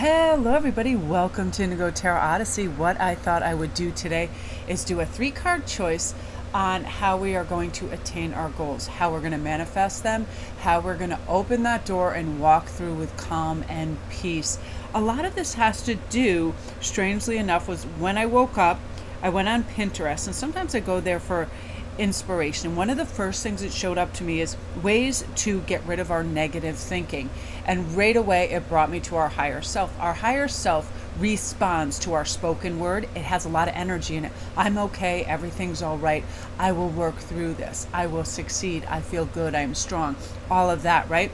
Hello everybody, welcome to Indigo Tarot Odyssey. What I thought I would do today is do a 3-card choice on how we are going to attain our goals, how we're going to manifest them, how we're going to open that door and walk through with calm and peace. A lot of this has to do, strangely enough, was when I woke up, I went on Pinterest, and sometimes I go there for inspiration. One of the first things that showed up to me is ways to get rid of our negative thinking. And right away, it brought me to our higher self. Our higher self responds to our spoken word. It has a lot of energy in it. I'm okay. Everything's all right. I will work through this. I will succeed. I feel good. I'm strong. All of that, right?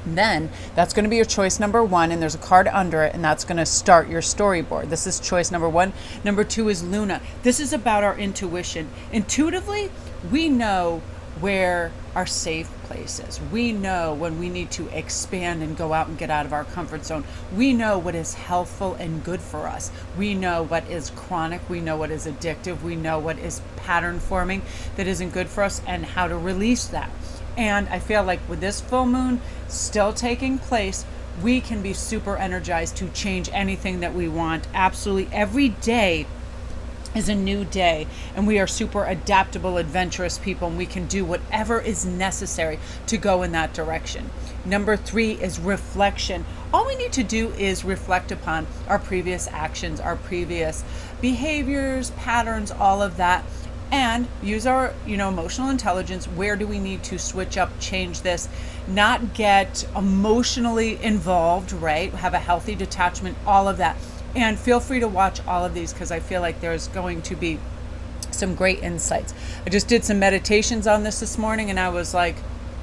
Then that's going to be your choice number 1, and there's a card under it, and that's going to start your storyboard. This is choice number 1. Number 2 is Luna. This is about our intuition. Intuitively, we know where our safe place is. We know when we need to expand and go out and get out of our comfort zone. We know what is healthful and good for us. We know what is chronic. We know what is addictive. We know what is pattern forming that isn't good for us and how to release that. And I feel like with this full moon still taking place, we can be super energized to change anything that we want. Absolutely every day is a new day, and we are super adaptable, adventurous people, and we can do whatever is necessary to go in that direction. Number 3 is reflection. All we need to do is reflect upon our previous actions, our previous behaviors, patterns, all of that, and use our emotional intelligence. Where do we need to switch up, change this, not get emotionally involved, right? Have a healthy detachment, all of that. And feel free to watch all of these because I feel like there's going to be some great insights. I just did some meditations on this morning, and I was like,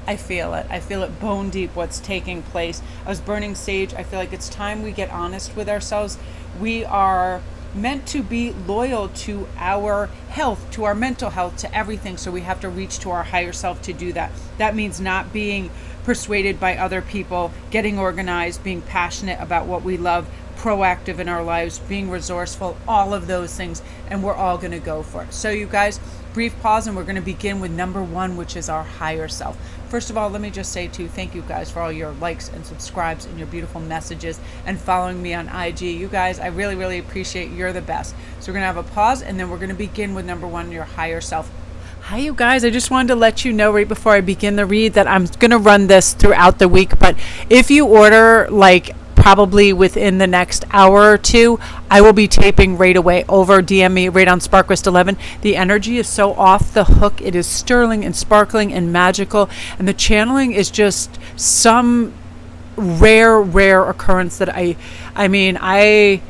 I feel it bone deep what's taking place. I was burning sage. I feel like it's time we get honest with ourselves. We are meant to be loyal to our health, to our mental health, to everything. So we have to reach to our higher self to do that. That means not being persuaded by other people, getting organized, being passionate about what we love, proactive in our lives, being resourceful, all of those things. And we're all going to go for it. So you guys, brief pause, and we're going to begin with number 1, which is our higher self. First of all, let me just say too, thank you guys for all your likes and subscribes and your beautiful messages and following me on IG. You guys, I really, really appreciate. You're the best. So we're going to have a pause, and then we're going to begin with number 1, your higher self. Hi, you guys. I just wanted to let you know right before I begin the read that I'm going to run this throughout the week. But if you order probably within the next hour or 2, I will be taping right away. Over DM me right on Sparkwist11. The energy is so off the hook. It is sterling and sparkling and magical, and the channeling is just some rare occurrence that I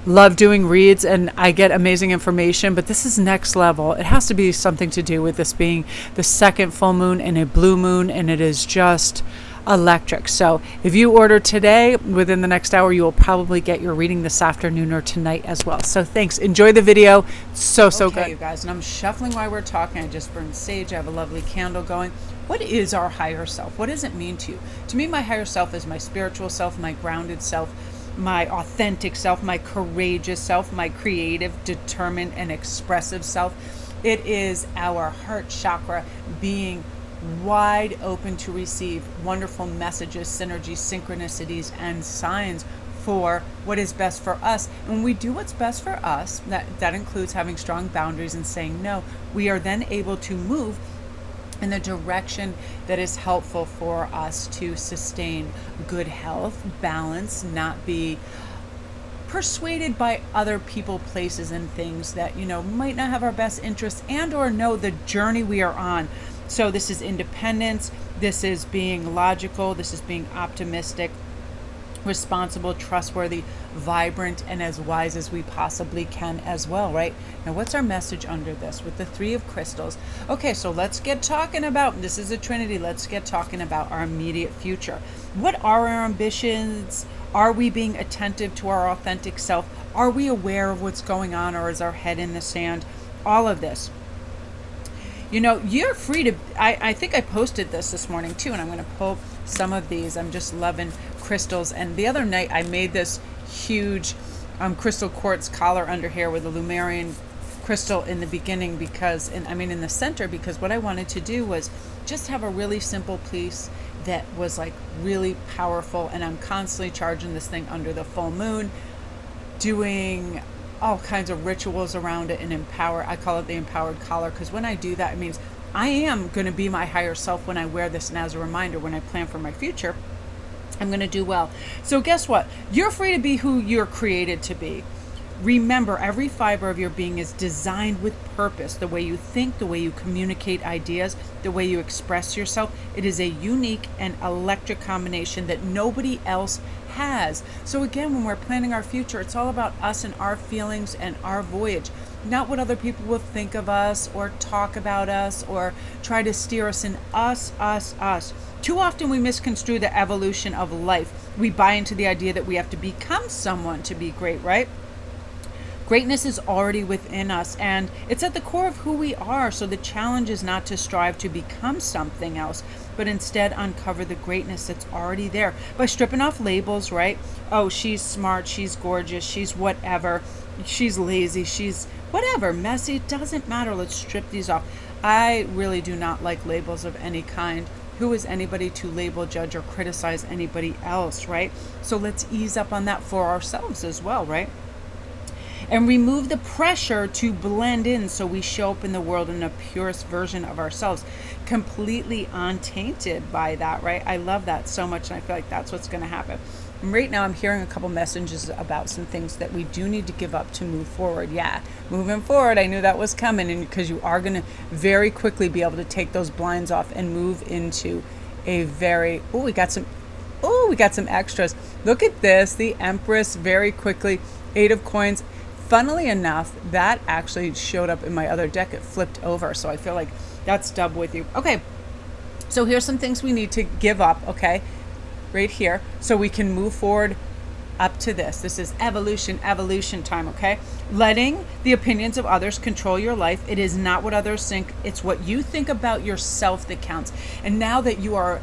love doing reads and I get amazing information, but this is next level. It has to be something to do with this being the second full moon and a blue moon, and it is just electric. So if you order today, within the next hour, you will probably get your reading this afternoon or tonight as well. So thanks. Enjoy the video. So good, you guys. And I'm shuffling while we're talking. I just burned sage. I have a lovely candle going. What is our higher self? What does it mean to you? To me, my higher self is my spiritual self, my grounded self, my authentic self, my courageous self, my creative, determined, and expressive self. It is our heart chakra being wide open to receive wonderful messages, synergies, synchronicities, and signs for what is best for us. And when we do what's best for us, that includes having strong boundaries and saying no, we are then able to move in the direction that is helpful for us to sustain good health, balance, not be persuaded by other people, places, and things that might not have our best interests, and or know the journey we are on. So this is independence, this is being logical, this is being optimistic, responsible, trustworthy, vibrant, and as wise as we possibly can as well, right? Now, what's our message under this with the 3 of crystals? Okay, so let's get talking about, this is a trinity, let's get talking about our immediate future. What are our ambitions? Are we being attentive to our authentic self? Are we aware of what's going on, or is our head in the sand? All of this. You're free to, I think I posted this morning too, and I'm going to pull some of these. I'm just loving crystals. And the other night I made this huge crystal quartz collar under here with a Lumerian crystal in the beginning in the center, because what I wanted to do was just have a really simple piece, that was like really powerful, and I'm constantly charging this thing under the full moon, doing all kinds of rituals around it and empower. I call it the empowered collar, because when I do that, it means I am going to be my higher self when I wear this, and as a reminder, when I plan for my future, I'm going to do well. So guess what? You're free to be who you're created to be. Remember, every fiber of your being is designed with purpose. The way you think, the way you communicate ideas, the way you express yourself, it is a unique and electric combination that nobody else has. So again, when we're planning our future, it's all about us and our feelings and our voyage, not what other people will think of us or talk about us or try to steer us in. Us. Too often we misconstrue the evolution of life. We buy into the idea that we have to become someone to be great, right? Greatness is already within us, and it's at the core of who we are. So the challenge is not to strive to become something else, but instead uncover the greatness that's already there by stripping off labels, right? Oh, she's smart, she's gorgeous, she's whatever, she's lazy, she's whatever, messy. It doesn't matter. Let's strip these off. I really do not like labels of any kind. Who is anybody to label, judge, or criticize anybody else, right? So let's ease up on that for ourselves as well, right? And remove the pressure to blend in, so we show up in the world in the purest version of ourselves, completely untainted by that, right? I love that so much, and I feel like that's what's going to happen. And right now I'm hearing a couple messages about some things that we do need to give up to move forward. Yeah, moving forward, I knew that was coming, and because you are going to very quickly be able to take those blinds off and move into a very, we got some extras. Look at this, the Empress, very quickly, 8 of coins. Funnily enough, that actually showed up in my other deck. It flipped over, so I feel like that's double with you. Okay, so here's some things we need to give up, okay, right here, so we can move forward up to this. This is evolution time, okay? Letting the opinions of others control your life. It is not what others think. It's what you think about yourself that counts. And now that you are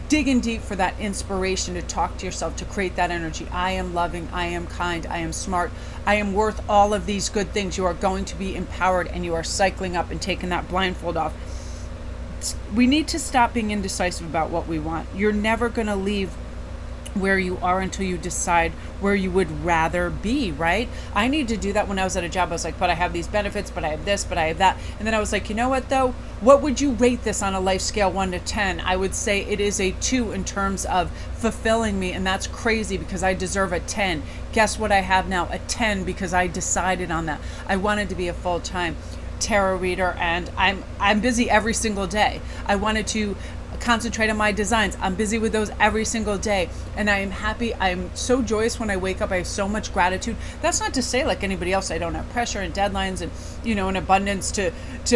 digging deep for that inspiration to talk to yourself, to create that energy. I am loving, I am kind, I am smart, I am worth all of these good things. You are going to be empowered, and you are cycling up and taking that blindfold off. We need to stop being indecisive about what we want. You're never going to leave where you are until you decide where you would rather be, right? I need to do that. When I was at a job, I was like, but I have these benefits, but I have this, but I have that. And then I was like, you know what though? What would you rate this on a life scale 1 to 10? I would say it is a 2 in terms of fulfilling me. And that's crazy because I deserve a 10. Guess what I have now? A 10, because I decided on that. I wanted to be a full-time tarot reader, and I'm busy every single day. I wanted to concentrate on my designs. I'm busy with those every single day, and I am happy. I'm so joyous when I wake up. I have so much gratitude. That's not to say, like anybody else, I don't have pressure and deadlines and an abundance to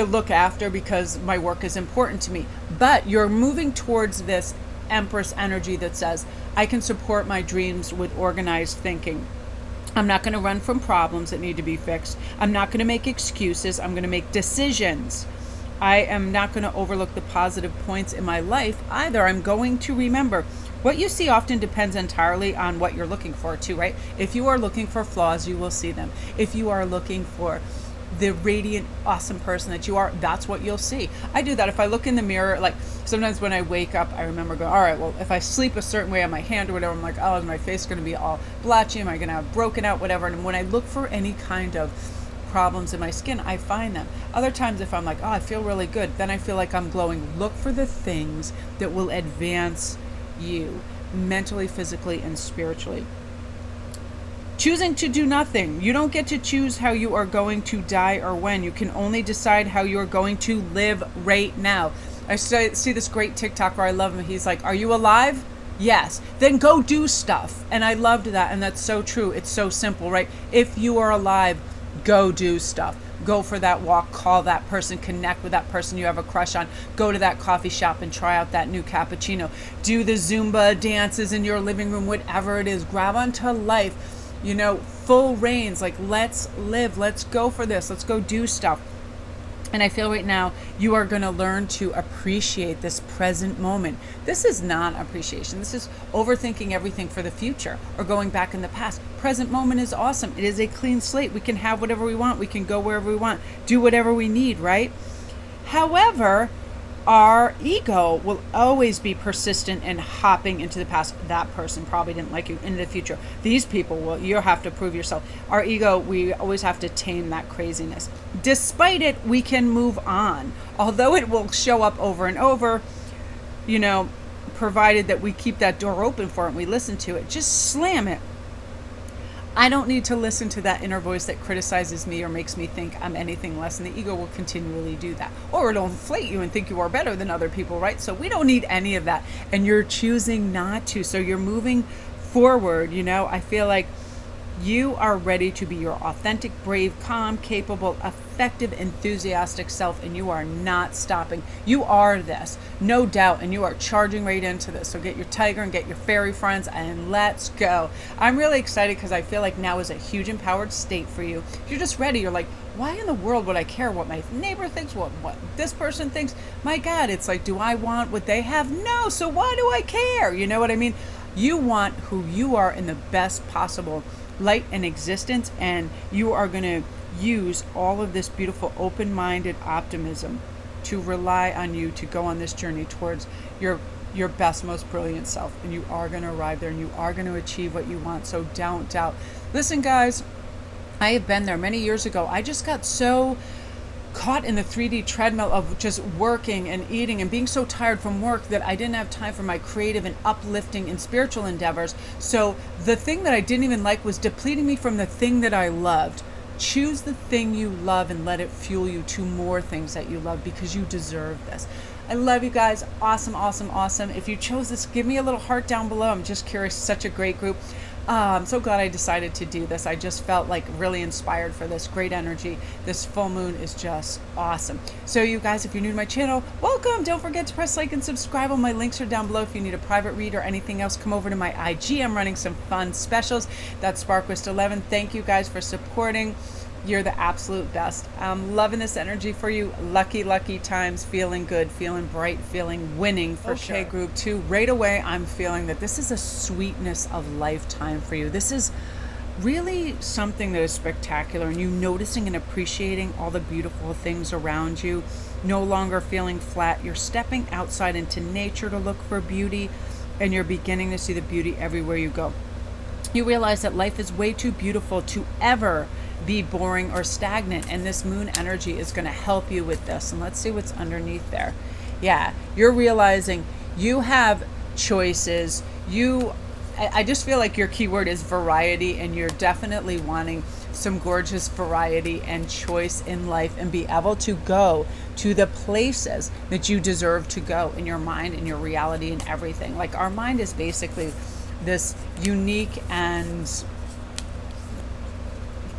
look after, because my work is important to me. But you're moving towards this Empress energy that says, I can support my dreams with organized thinking. I'm not going to run from problems that need to be fixed. I'm not going to make excuses. I'm going to make decisions. I am not going to overlook the positive points in my life either. I'm going to remember what you see often depends entirely on what you're looking for too, right? If you are looking for flaws, you will see them. If you are looking for the radiant, awesome person that you are, that's what you'll see. I do that. If I look in the mirror, like sometimes when I wake up, I remember going, all right, well, if I sleep a certain way on my hand or whatever, I'm like, oh, is my face going to be all blotchy? Am I going to have broken out, whatever? And when I look for any kind of problems in my skin, I find them. Other times, if I'm like, oh, I feel really good, then I feel like I'm glowing. Look for the things that will advance you mentally, physically, and spiritually. Choosing to do nothing. You don't get to choose how you are going to die or when. You can only decide how you are going to live right now. I see this great TikToker. I love him. He's like, are you alive? Yes. Then go do stuff. And I loved that. And that's so true. It's so simple, right? If you are alive, go do stuff. Go for that walk, call that person, connect with that person you have a crush on, go to that coffee shop and try out that new cappuccino, do the Zumba dances in your living room, whatever it is, grab onto life, full reins, like let's live, let's go for this, let's go do stuff. And I feel right now you are going to learn to appreciate this present moment. This is not appreciation. This is overthinking everything for the future or going back in the past. Present moment is awesome. It is a clean slate. We can have whatever we want. We can go wherever we want, do whatever we need, right? However, our ego will always be persistent and hopping into the past. That person probably didn't like you. In the future, these people will, you have to prove yourself. Our ego, we always have to tame that craziness. Despite it, we can move on. Although it will show up over and over, provided that we keep that door open for it and we listen to it. Just slam it. I don't need to listen to that inner voice that criticizes me or makes me think I'm anything less, and the ego will continually do that. Or it'll inflate you and think you are better than other people, right? So we don't need any of that, and you're choosing not to. So you're moving forward. I feel like you are ready to be your authentic, brave, calm, capable, effective, enthusiastic self, and you are not stopping. You are this, no doubt, and you are charging right into this. So get your tiger and get your fairy friends, and let's go. I'm really excited because I feel like now is a huge empowered state for you. You're just ready. You're like, why in the world would I care what my neighbor thinks, what this person thinks? My God, it's like, do I want what they have? No, so why do I care? You know what I mean? You want who you are in the best possible light and existence, and you are going to use all of this beautiful open-minded optimism to rely on you to go on this journey towards your best, most brilliant self, and you are going to arrive there, and you are going to achieve what you want. So don't doubt. Listen, guys, I have been there many years ago. I just got so caught in the 3D treadmill of just working and eating and being so tired from work that I didn't have time for my creative and uplifting and spiritual endeavors. So the thing that I didn't even like was depleting me from the thing that I loved. Choose the thing you love and let it fuel you to more things that you love, because you deserve this. I love you guys. Awesome, awesome, awesome. If you chose this, give me a little heart down below. I'm just curious. Such a great group. I'm so glad I decided to do this. I just felt like really inspired for this great energy. This full moon is just awesome. So you guys, if you're new to my channel, welcome. Don't forget to press like and subscribe. All my links are down below. If you need a private read or anything else, come over to my IG. I'm running some fun specials. That's Sparkwist11. Thank you guys for supporting. You're the absolute best. I'm loving this energy for you. Lucky, lucky times. Feeling good, feeling bright, feeling winning for sure. Okay, group 2. Right away, I'm feeling that this is a sweetness of lifetime for you. This is really something that is spectacular, and you noticing and appreciating all the beautiful things around you. No longer feeling flat. You're stepping outside into nature to look for beauty, and you're beginning to see the beauty everywhere you go. You realize that life is way too beautiful to ever be boring or stagnant, and this moon energy is going to help you with this. And let's see what's underneath there. Yeah, you're realizing you have choices. I just feel like your keyword is variety, and you're definitely wanting some gorgeous variety and choice in life, and be able to go to the places that you deserve to go in your mind and your reality and everything. Like, our mind is basically this unique and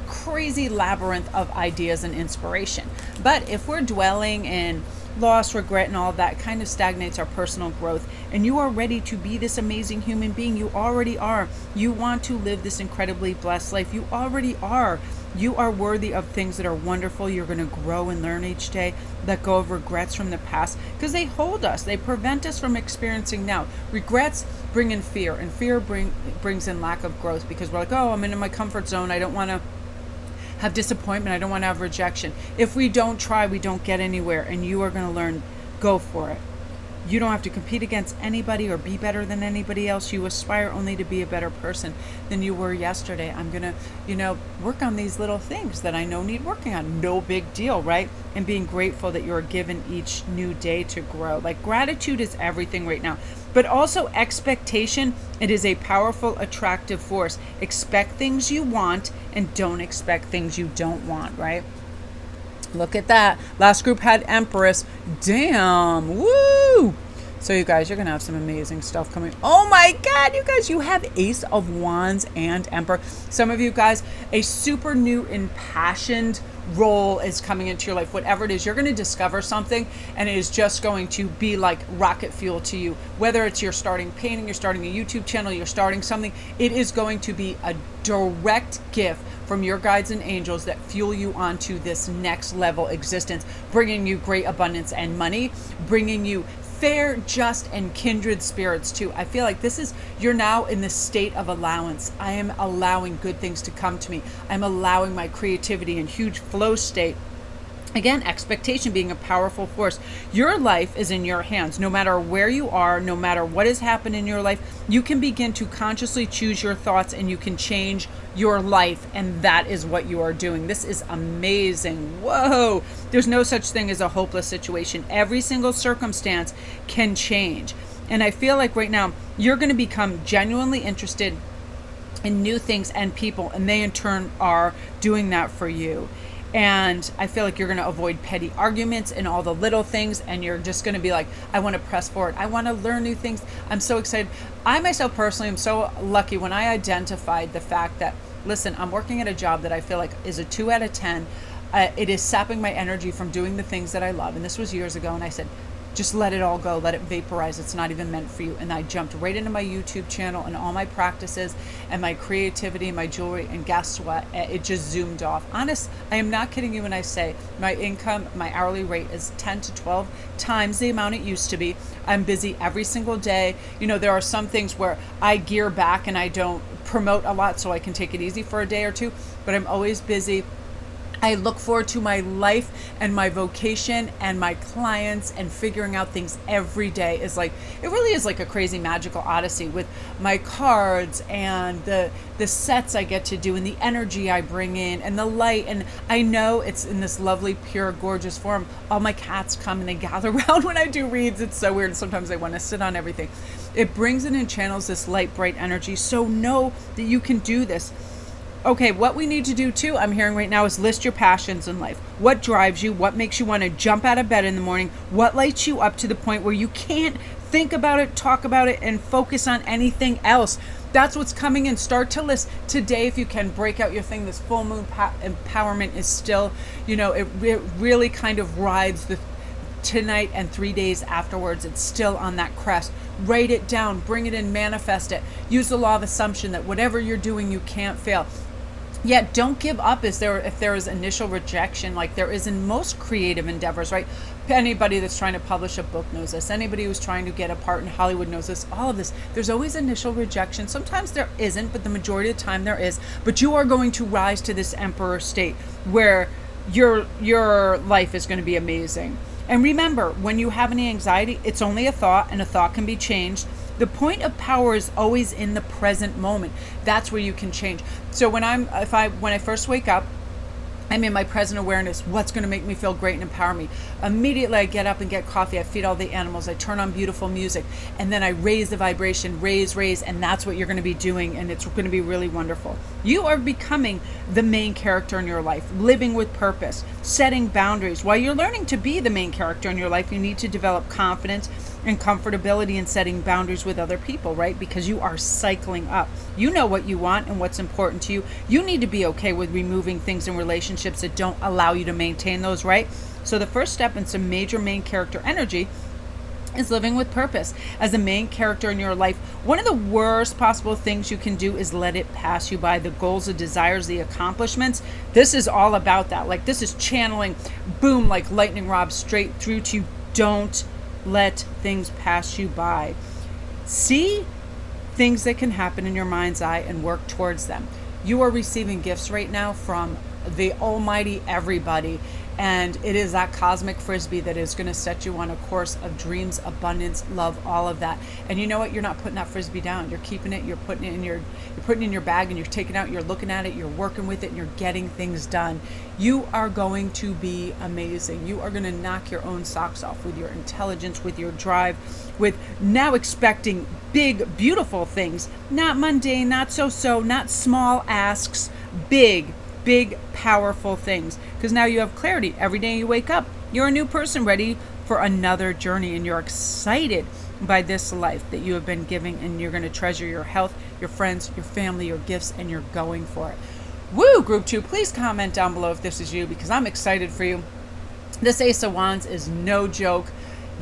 crazy labyrinth of ideas and inspiration. But if we're dwelling in loss, regret, and all of that, kind of stagnates our personal growth. And you are ready to be this amazing human being. You already are. You want to live this incredibly blessed life. You already are. You are worthy of things that are wonderful. You're going to grow and learn each day. Let go of regrets from the past, because they hold us. They prevent us from experiencing now. Regrets bring in fear, and fear brings in lack of growth, because we're like, oh, I'm in my comfort zone. I don't want to have disappointment. I don't want to have rejection. If we don't try, we don't get anywhere, and you are going to learn. Go for it. You don't have to compete against anybody or be better than anybody else. You aspire only to be a better person than you were yesterday. I'm going to, work on these little things that I know need working on. No big deal, right? And being grateful that you're given each new day to grow. Like, gratitude is everything right now. But also expectation. It is a powerful, attractive force. Expect things you want and don't expect things you don't want, right? Look at that. Last group had Empress. Damn. Woo! So you guys, you're going to have some amazing stuff coming. Oh my God, you guys, you have Ace of Wands and Emperor. Some of you guys, a super new impassioned role is coming into your life. Whatever it is, you're going to discover something, and it is just going to be like rocket fuel to you. Whether it's you're starting painting, you're starting a YouTube channel, you're starting something, it is going to be a direct gift from your guides and angels that fuel you onto this next level existence, bringing you great abundance and money, bringing you fair, just, and kindred spirits too. I feel like you're now in the state of allowance. I am allowing good things to come to me. I'm allowing my creativity and huge flow state Again, expectation being a powerful force. Your life is in your hands. No matter where you are, no matter what has happened in your life, you can begin to consciously choose your thoughts and you can change your life. And that is what you are doing. This is amazing. Whoa. There's no such thing as a hopeless situation. Every single circumstance can change. And I feel like right now, you're going to become genuinely interested in new things and people, and they in turn are doing that for you. And I feel like you're going to avoid petty arguments and all the little things. And you're just going to be like, I want to press forward. I want to learn new things. I'm so excited. I myself personally am so lucky when I identified the fact that, listen, I'm working at a job that I feel like is a 2 out of 10. It is sapping my energy from doing the things that I love. And this was years ago. And I said, just let it all go. Let it vaporize. It's not even meant for you. And I jumped right into my YouTube channel and all my practices and my creativity and my jewelry. And guess what? It just zoomed off. Honest, I am not kidding you when I say my income, my hourly rate is 10 to 12 times the amount it used to be. I'm busy every single day. You know, there are some things where I gear back and I don't promote a lot so I can take it easy for a day or two, but I'm always busy. I look forward to my life and my vocation and my clients, and figuring out things every day is like, it really is like a crazy magical odyssey with my cards and the sets I get to do and the energy I bring in and the light. And I know it's in this lovely, pure, gorgeous form. All my cats come and they gather around when I do reads. It's so weird. Sometimes they want to sit on everything. It brings in and channels this light, bright energy. So know that you can do this. Okay, what we need to do too, I'm hearing right now, is list your passions in life. What drives you? What makes you want to jump out of bed in the morning? What lights you up to the point where you can't think about it, talk about it, and focus on anything else? That's what's coming in. Start to list today if you can. Break out your thing. This full moon empowerment is still, you know, it really kind of rides the tonight and 3 days afterwards. It's still on that crest. Write it down, bring it in, manifest it. Use the law of assumption that whatever you're doing, you can't fail. Yet don't give up if there is initial rejection, like there is in most creative endeavors, right? Anybody that's trying to publish a book knows this. Anybody who's trying to get a part in Hollywood knows this. All of this. There's always initial rejection. Sometimes there isn't, but the majority of the time there is. But you are going to rise to this emperor state where your life is going to be amazing. And remember, when you have any anxiety, it's only a thought, and a thought can be changed. The point of power is always in the present moment. That's where you can change. So when I first wake up, I'm in my present awareness. What's going to make me feel great and empower me? Immediately I get up and get coffee. I feed all the animals. I turn on beautiful music. And then I raise the vibration, raise. And that's what you're going to be doing. And it's going to be really wonderful. You are becoming the main character in your life, living with purpose, setting boundaries. While you're learning to be the main character in your life, you need to develop confidence and comfortability in setting boundaries with other people, right? Because you are cycling up. You know what you want and what's important to you. You need to be okay with removing things in relationships that don't allow you to maintain those, right? So the first step in some major main character energy is living with purpose. As a main character in your life, one of the worst possible things you can do is let it pass you by. The goals, the desires, the accomplishments. This is all about that. Like, this is channeling, boom, like lightning rod straight through to you. Don't let things pass you by. See things that can happen in your mind's eye and work towards them. You are receiving gifts right now from the almighty everybody. And it is that cosmic frisbee that is going to set you on a course of dreams, abundance, love, all of that. And you know what? You're not putting that frisbee down. You're keeping it. You're putting it in your bag, and you're taking it out. You're looking at it. You're working with it, and you're getting things done. You are going to be amazing. You are going to knock your own socks off with your intelligence, with your drive, with now expecting big, beautiful things. Not mundane, not so, not small asks, big, powerful things. Because now you have clarity. Every day you wake up, you're a new person ready for another journey, and you're excited by this life that you have been giving, and you're going to treasure your health, your friends, your family, your gifts, and you're going for it. Woo, group 2, please comment down below if this is you, because I'm excited for you. This Ace of Wands is no joke.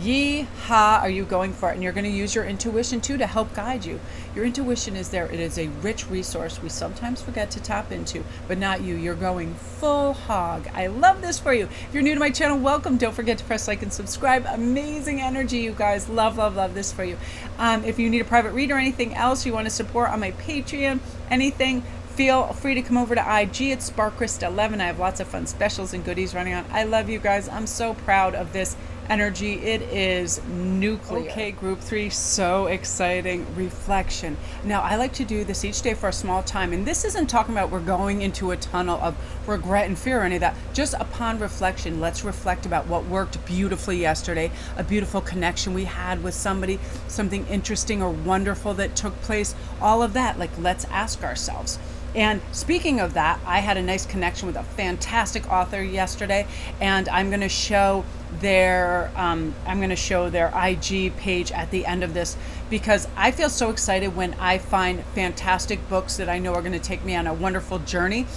Yee-haw, are you going for it? And you're going to use your intuition too to help guide you. Your intuition is there. It is a rich resource we sometimes forget to tap into, but not you. You're going full hog. I love this for you. If you're new to my channel, welcome. Don't forget to press like and subscribe. Amazing energy, you guys. Love this for you. If you need a private read or anything else you want to support on my Patreon, anything, feel free to come over to IG. It's SparkChrist11. I have lots of fun specials and goodies running on. I love you guys. I'm so proud of this energy. It is nuclear. Okay, group 3, so exciting. Reflection. Now, I like to do this each day for a small time, and this isn't talking about we're going into a tunnel of regret and fear or any of that. Just upon reflection, let's reflect about what worked beautifully yesterday, a beautiful connection we had with somebody, something interesting or wonderful that took place, all of that. Like, let's ask ourselves. And speaking of that, I had a nice connection with a fantastic author yesterday, and I'm going to show their IG page at the end of this, because I feel so excited when I find fantastic books that I know are going to take me on a wonderful journey.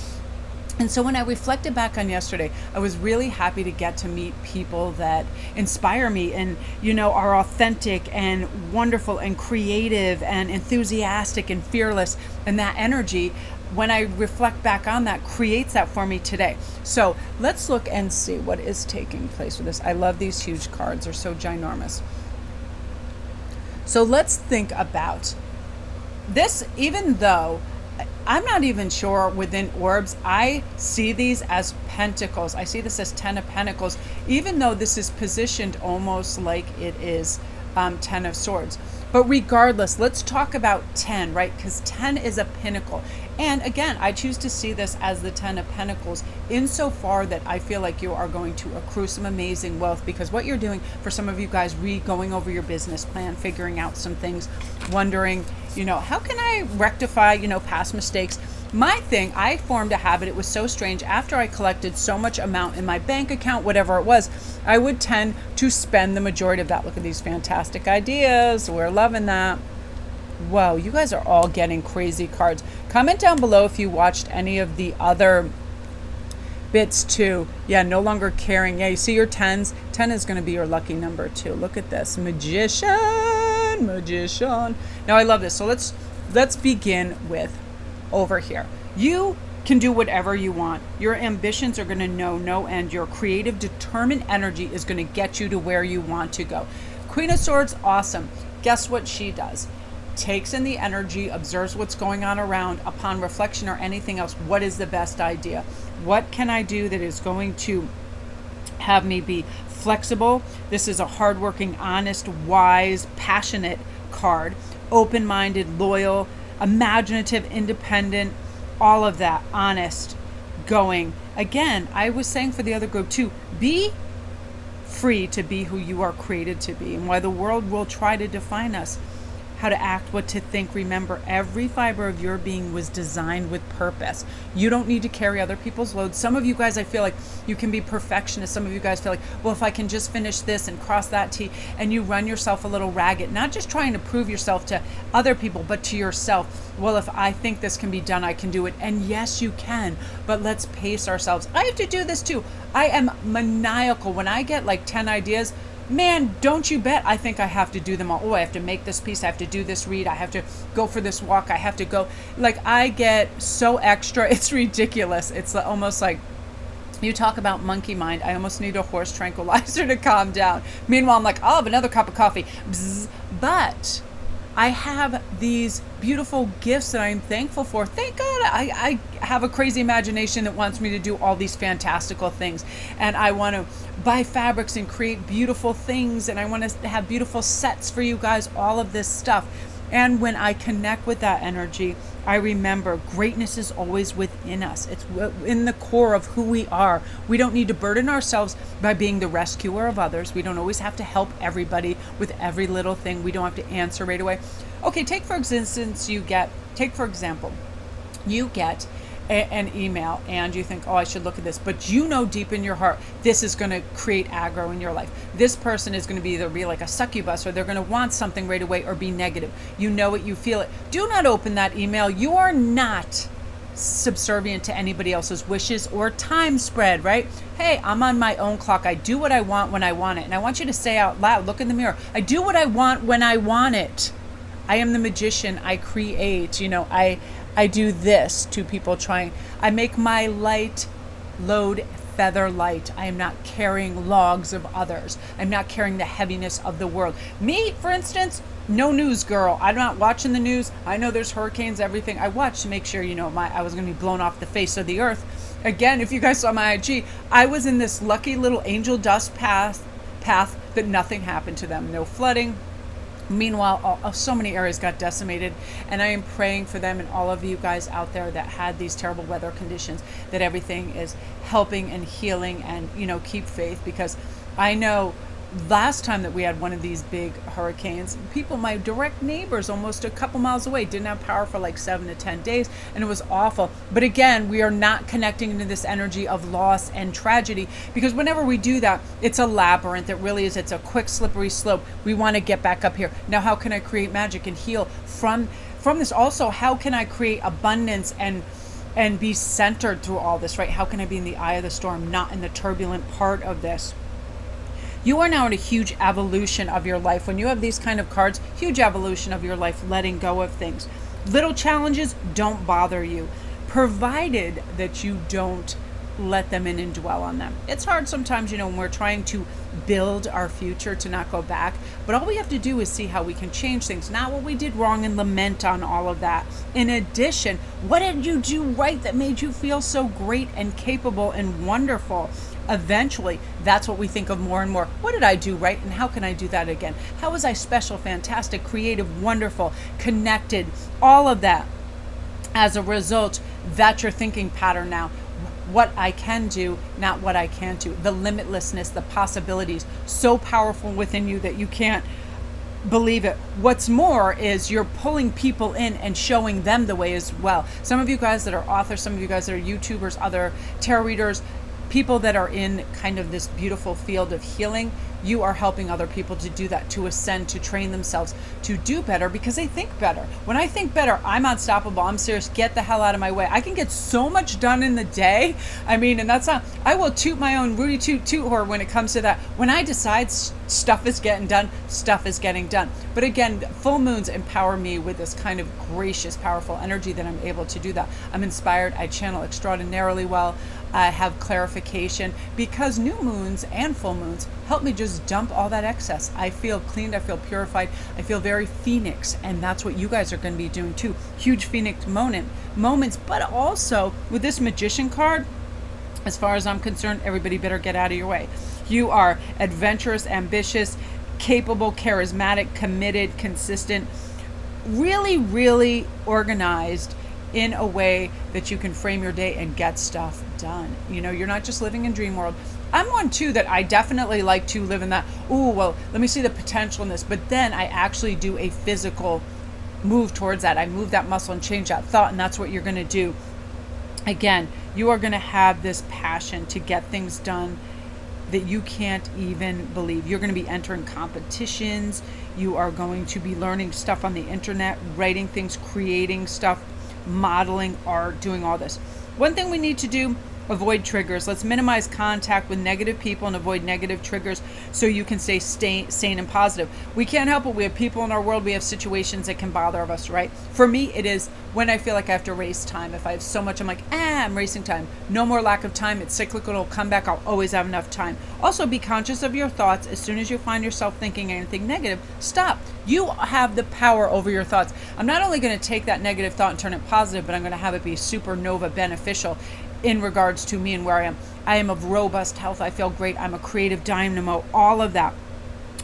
And so when I reflected back on yesterday, I was really happy to get to meet people that inspire me and, are authentic and wonderful and creative and enthusiastic and fearless. And that energy, when I reflect back on that, creates that for me today. So let's look and see what is taking place with this. I love these huge cards. They're so ginormous. So let's think about this. Even though I'm not even sure within orbs, I see these as pentacles. I see this as 10 of Pentacles, even though this is positioned almost like it is 10 of Swords. But regardless, let's talk about 10, right? Because 10 is a pinnacle. And again, I choose to see this as the 10 of Pentacles insofar that I feel like you are going to accrue some amazing wealth, because what you're doing, for some of you guys, going over your business plan, figuring out some things, wondering, how can I rectify, past mistakes? My thing, I formed a habit. It was so strange. After I collected so much amount in my bank account, whatever it was, I would tend to spend the majority of that. Look at these fantastic ideas. We're loving that. Whoa, you guys are all getting crazy cards. Comment down below if you watched any of the other bits too. Yeah, no longer caring. Yeah, you see your 10s. 10 is going to be your lucky number too. Look at this. Magician. Now I love this. So let's begin with over here. You can do whatever you want. Your ambitions are going to know no end. Your creative, determined energy is going to get you to where you want to go. Queen of Swords, awesome. Guess what she does? Takes in the energy, observes what's going on around. Upon reflection or anything else, what is the best idea? What can I do that is going to have me be flexible? This is a hardworking, honest, wise, passionate card. Open-minded, loyal, imaginative, independent, all of that, honest, going. Again, I was saying for the other group too, be free to be who you are created to be. And while the world will try to define us, how to act, what to think, remember, every fiber of your being was designed with purpose. You don't need to carry other people's loads. Some of you guys, I feel like you can be perfectionists. Some of you guys feel like, well, if I can just finish this and cross that T, and you run yourself a little ragged, not just trying to prove yourself to other people, but to yourself. Well, if I think this can be done, I can do it. And yes, you can, but let's pace ourselves. I have to do this too. I am maniacal. When I get like 10 ideas, man, don't you bet I think I have to do them all. Oh, I have to make this piece. I have to do this read. I have to go for this walk. I have to go. Like, I get so extra. It's ridiculous. It's almost like, you talk about monkey mind. I almost need a horse tranquilizer to calm down. Meanwhile, I'm like, I'll have another cup of coffee. Bzz. But I have these beautiful gifts that I'm thankful for. Thank God I have a crazy imagination that wants me to do all these fantastical things. And I want to buy fabrics and create beautiful things. And I want to have beautiful sets for you guys, all of this stuff. And when I connect with that energy, I remember greatness is always within us. It's in the core of who we are. We don't need to burden ourselves by being the rescuer of others. We don't always have to help everybody with every little thing. We don't have to answer right away. Okay, take for example, you get an email and you think, oh, I should look at this, but you know deep in your heart this is going to create aggro in your life. This person is going to either be like a succubus, or they're going to want something right away, or be negative. You know it, you feel it. Do not open that email. You are not subservient to anybody else's wishes or time spread, right? Hey, I'm on my own clock. I do what I want when I want it. And I want you to say out loud, look in the mirror, I do what I want when I want it. I am the magician. I create, I do this to people trying. I make my light load feather light. I am not carrying logs of others. I'm not carrying the heaviness of the world. Me, for instance, no news girl. I'm not watching the news. I know there's hurricanes, everything. I watch to make sure, I was going to be blown off the face of the earth. Again, if you guys saw my IG, I was in this lucky little angel dust path that nothing happened to them. No flooding. Meanwhile, so many areas got decimated, and I am praying for them and all of you guys out there that had these terrible weather conditions, that everything is helping and healing, and keep faith, because I know last time that we had one of these big hurricanes, people, my direct neighbors almost a couple miles away, didn't have power for like 7 to 10 days, and it was awful. But again, we are not connecting into this energy of loss and tragedy, because whenever we do that, it's a labyrinth. It really is. It's a quick, slippery slope. We want to get back up here. Now, how can I create magic and heal from this? Also, how can I create abundance and be centered through all this, right? How can I be in the eye of the storm, not in the turbulent part of this? You are now in a huge evolution of your life. When you have these kind of cards, huge evolution of your life, letting go of things. Little challenges don't bother you, provided that you don't let them in and dwell on them. It's hard sometimes, when we're trying to build our future, to not go back. But all we have to do is see how we can change things, not what we did wrong, and lament on all of that. In addition, what did you do right that made you feel so great and capable and wonderful? Eventually, that's what we think of more and more. What did I do right, and how can I do that again? How was I special, fantastic, creative, wonderful, connected, all of that? As a result, that's your thinking pattern now. What I can do, not what I can't do. The limitlessness, the possibilities, so powerful within you that you can't believe it. What's more is you're pulling people in and showing them the way as well. Some of you guys that are authors, some of you guys that are YouTubers, other tarot readers, people that are in kind of this beautiful field of healing, you are helping other people to do that, to ascend, to train themselves, to do better, because they think better. When I think better, I'm unstoppable. I'm serious. Get the hell out of my way. I can get so much done in the day. And that's not, I will toot my own Rudy toot horn when it comes to that. When I decide stuff is getting done, stuff is getting done. But again, full moons empower me with this kind of gracious, powerful energy that I'm able to do that. I'm inspired. I channel extraordinarily well. I have clarification, because new moons and full moons help me just dump all that excess. I feel cleaned, I feel purified, I feel very phoenix, and that's what you guys are going to be doing too. Huge phoenix moments, but also with this magician card, as far as I'm concerned, everybody better get out of your way. You are adventurous, ambitious, capable, charismatic, committed, consistent, really, really organized, in a way that you can frame your day and get stuff done. You're not just living in dream world. I'm one too that I definitely like to live in that, let me see the potential in this, but then I actually do a physical move towards that. I move that muscle and change that thought, and that's what you're going to do. Again, you are going to have this passion to get things done that you can't even believe. You're going to be entering competitions. You are going to be learning stuff on the internet, writing things, creating stuff, modeling art, doing all this. One thing we need to do, avoid triggers. Let's minimize contact with negative people and avoid negative triggers so you can stay sane and positive. We can't help it. We have people in our world. We have situations that can bother us, right? For me, it is when I feel like I have to race time. If I have so much, I'm like, I'm racing time. No more lack of time. It's cyclical. It'll come back. I'll always have enough time. Also, be conscious of your thoughts. As soon as you find yourself thinking anything negative, stop. You have the power over your thoughts. I'm not only going to take that negative thought and turn it positive, but I'm going to have it be supernova beneficial in regards to me and where I am. I am of robust health. I feel great. I'm a creative dynamo. All of that.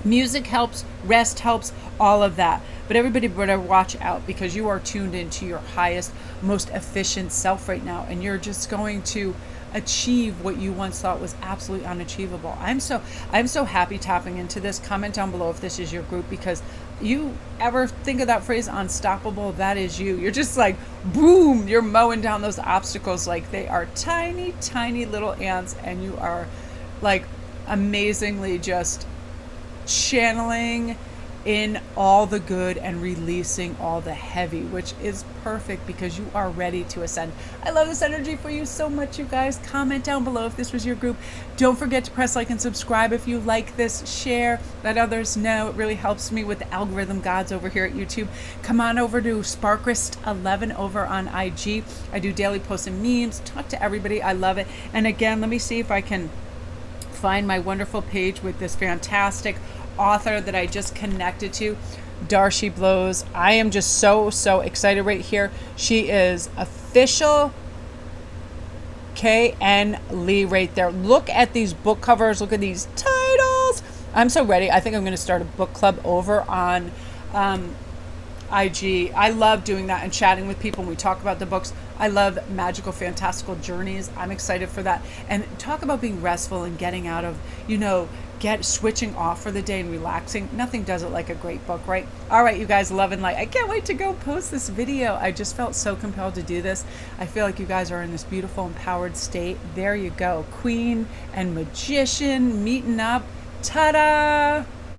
Music helps. Rest helps. All of that. But everybody better watch out, because you are tuned into your highest, most efficient self right now, and you're just going to achieve what you once thought was absolutely unachievable. I'm so happy tapping into this. Comment down below if this is your group, because you ever think of that phrase unstoppable, that is you. You're just like, boom, you're mowing down those obstacles like they are tiny, tiny little ants, and you are like amazingly just channeling in all the good and releasing all the heavy, which is perfect because you are ready to ascend. I love this energy for you so much, you guys. Comment down below if this was your group. Don't forget to press like and subscribe if you like this. Share, let others know. It really helps me with the algorithm gods over here at YouTube. Come on over to Sparkrist11 over on IG. I do daily posts and memes. Talk to everybody. I love it. And again, let me see if I can find my wonderful page with this fantastic author that I just connected to. Darcy blows. I am just so excited right here. She is official KN Lee right there. Look at these book covers. Look at these titles. I'm so ready. I think I'm going to start a book club over on IG. I love doing that and chatting with people when we talk about the books. I love magical, fantastical journeys. I'm excited for that. And talk about being restful and getting out of, switching off for the day and relaxing. Nothing does it like a great book, right? All right, you guys, love and light. I can't wait to go post this video. I just felt so compelled to do this. I feel like you guys are in this beautiful, empowered state. There you go. Queen and Magician meeting up. Ta-da!